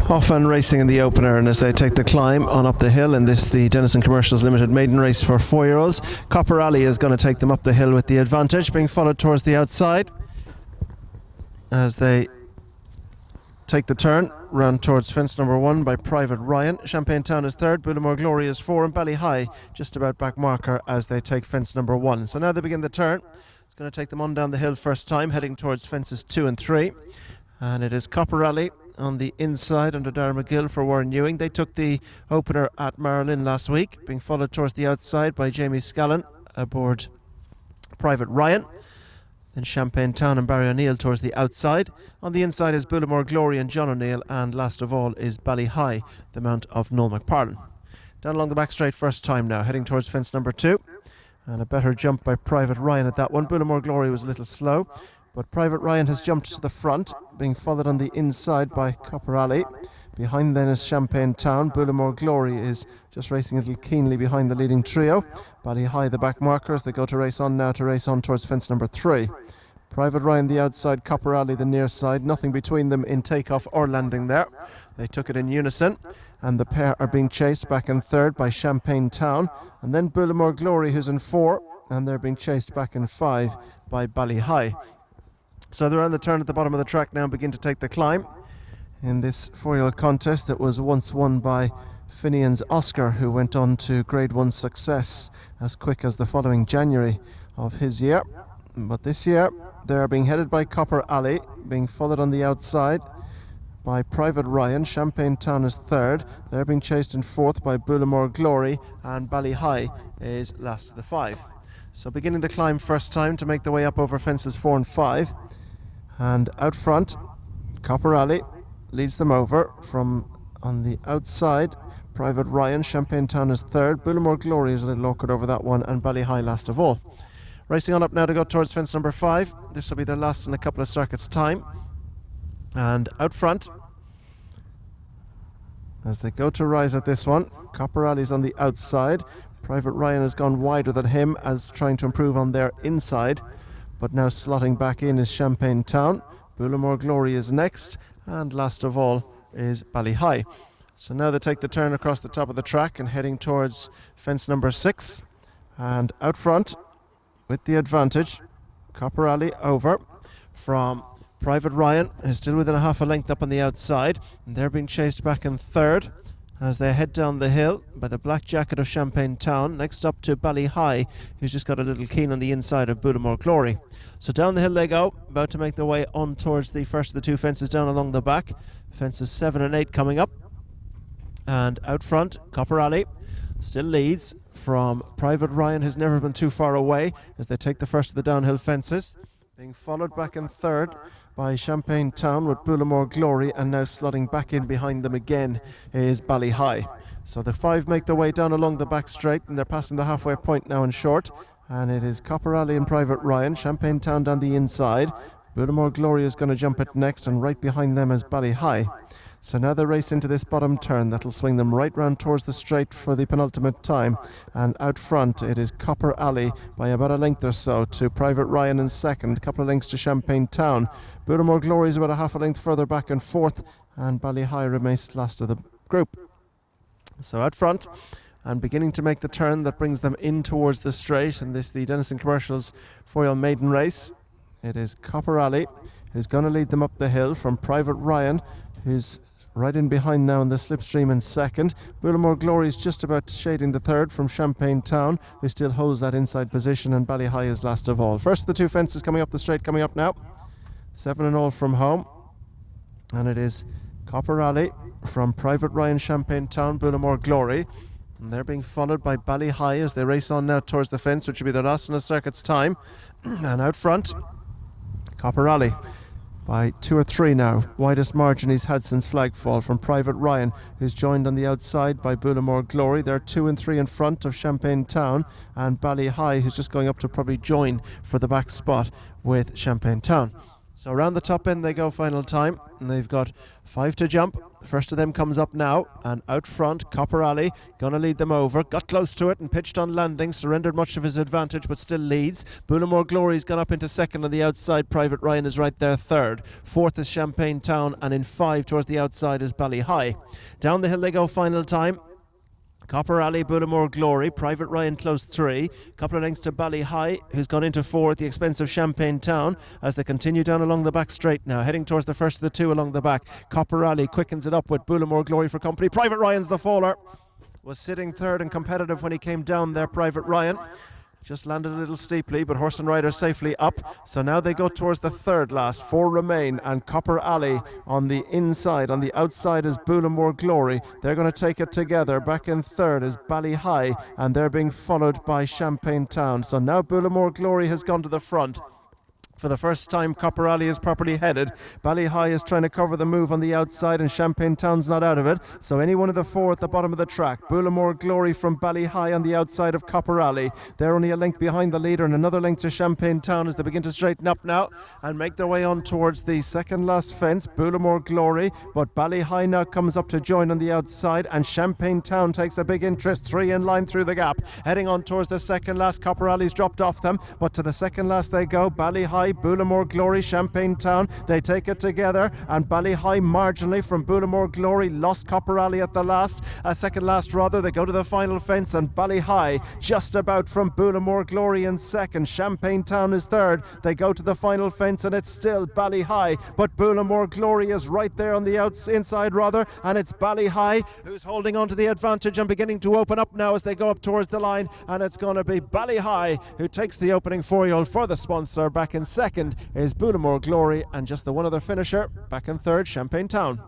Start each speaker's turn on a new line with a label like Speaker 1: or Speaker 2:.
Speaker 1: Off and racing in the opener, and as they take the climb on up the hill in this, the Dennison Commercials Limited maiden race for 4-year-olds, Copper Alley is going to take them up the hill with the advantage, being followed towards the outside as they take the turn, round towards fence number 1 by Private Ryan. Champagne Town is 3rd, Bullimore Glory is 4, and Ballyhigh just about back marker as they take fence number 1. So now they begin the turn. It's going to take them on down the hill first time, heading towards fences 2 and 3. And it is Copper Alley on the inside under Darren McGill for Warren Ewing. They took the opener at Marilyn last week, being followed towards the outside by Jamie Scallon aboard Private Ryan. Then Champagne Town and Barry O'Neill towards the outside. On the inside is Bullimore Glory and John O'Neill, and last of all is Ballyhigh, the mount of Noel McParlin. Down along the back straight first time now, heading towards fence number 2. And a better jump by Private Ryan at that one. Bullimore Glory was a little slow, but Private Ryan has jumped to the front, being followed on the inside by Copper Alley. Behind then is Champagne Town. Bullimore Glory is just racing a little keenly behind the leading trio. Ballyhigh the back markers. They go to race on now, to race on towards fence number 3. Private Ryan the outside, Copper Alley the near side. Nothing between them in takeoff or landing there. They took it in unison, and the pair are being chased back in 3rd by Champagne Town, and then Bullimore Glory, who's in 4, and they're being chased back in 5 by Ballyhigh. So they're on the turn at the bottom of the track now and begin to take the climb in this 4-year-old contest that was once won by Finian's Oscar, who went on to Grade 1 success as quick as the following January of his year. But this year they're being headed by Copper Alley, being followed on the outside by Private Ryan. Champagne Town is 3rd. They're being chased in 4th by Bullimore Glory, and Ballyhigh is last of the 5. So beginning the climb first time to make their way up over fences 4 and 5. And out front, Copper Alley leads them over from on the outside. Private Ryan, Champagne Town is 3rd. Bullimore Glory is a little awkward over that one, and Ballyhigh last of all. Racing on up now to go towards fence number 5. This will be their last in a couple of circuits' time. And out front, as they go to rise at this one, Copper Alley's on the outside. Private Ryan has gone wider than him as trying to improve on their inside. But now slotting back in is Champagne Town. Bullimore Glory is next, and last of all is Ballyhigh. So now they take the turn across the top of the track and heading towards fence number 6. And out front, with the advantage, Copper Alley over from Private Ryan, who's still within a half a length up on the outside, and they're being chased back in 3rd as they head down the hill by the black jacket of Champagne Town. Next up to Ballyhigh, who's just got a little keen on the inside of Bullimore Glory. So down the hill they go, about to make their way on towards the first of the 2 fences down along the back. Fences 7 and 8 coming up. And out front, Copper Alley still leads from Private Ryan, who's never been too far away, as they take the first of the downhill fences. Being followed back in 3rd by Champagne Town with Bullimore Glory, and now slotting back in behind them again is Ballyhigh. So the 5 make their way down along the back straight, and they're passing the halfway point now in short. And it is Copper Alley and Private Ryan. Champagne Town down the inside. Bullimore Glory is going to jump it next, and right behind them is Ballyhigh. So now they race into this bottom turn that'll swing them right round towards the straight for the penultimate time. And out front it is Copper Alley by about a length or so to Private Ryan in 2nd, a couple of lengths to Champagne Town. Bullimore Glory is about a half a length further back in 4th, and Ballyhigh remains last of the group. So out front, and beginning to make the turn that brings them in towards the straight, and this the Dennison Commercials 4-year-old maiden race. It is Copper Alley who's going to lead them up the hill from Private Ryan, who's right in behind now in the slipstream in 2nd. Bullimore Glory is just about shading the 3rd from Champagne Town, who still holds that inside position, and Ballyhigh is last of all. First of the 2 fences coming up the straight, coming up now. 7 and all from home. And it is Copper Alley from Private Ryan, Champagne Town, Bullimore Glory. And they're being followed by Ballyhigh as they race on now towards the fence, which will be their last in a circuit's time. And out front, Copper Alley by 2 or 3 now. Widest margin he's had since flagfall from Private Ryan, who's joined on the outside by Bullimore Glory. They're 2 and 3 in front of Champagne Town, and Ballyhigh, who's just going up to probably join for the back spot with Champagne Town. So around the top end they go final time, and they've got 5 to jump. The first of them comes up now, and out front, Copper Alley gonna lead them over. Got close to it and pitched on landing, surrendered much of his advantage, but still leads. Bullimore Glory's gone up into second on the outside. Private Ryan is right there third. Fourth is Champagne Town, and in 5 towards the outside is Ballyhigh. Down the hill they go final time. Copper Alley, Bullimore Glory, Private Ryan close 3, couple of lengths to Ballyhigh, who's gone into 4 at the expense of Champagne Town as they continue down along the back straight now, heading towards the first of the 2 along the back. Copper Alley quickens it up with Bullimore Glory for company. Private Ryan's the faller. Was sitting third and competitive when he came down there, Private Ryan. Just landed a little steeply, but horse and rider safely up. So now they go towards the third last. 4 remain, and Copper Alley on the inside. On the outside is Bullimore Glory. They're going to take it together. Back in third is Ballyhigh, and they're being followed by Champagne Town. So now Bullimore Glory has gone to the front. For the first time, Copper Alley is properly headed. Ballyhigh is trying to cover the move on the outside, and Champagne Town's not out of it. So any one of the 4 at the bottom of the track. Bullimore Glory from Ballyhigh on the outside of Copper Alley. They're only a length behind the leader, and another length to Champagne Town as they begin to straighten up now and make their way on towards the second last fence. Bullimore Glory, but Ballyhigh now comes up to join on the outside, and Champagne Town takes a big interest. 3 in line through the gap. Heading on towards the second last. Copper Alley's dropped off them, but to the second last they go. Ballyhigh, Bullimore Glory, Champagne Town, they take it together, and Ballyhigh marginally from Bullimore Glory lost Copper Alley at the last, second last rather. They go to the final fence, and Ballyhigh just about from Bullimore Glory in second. Champagne Town is third. They go to the final fence, and it's still Ballyhigh, but Bullimore Glory is right there on the inside rather, and it's Ballyhigh who's holding on to the advantage and beginning to open up now as they go up towards the line, and it's going to be Ballyhigh who takes the opening 4-year-old for the sponsor. Back in second is Bullimore Glory, and just the one other finisher. Back in third, Champagne Town.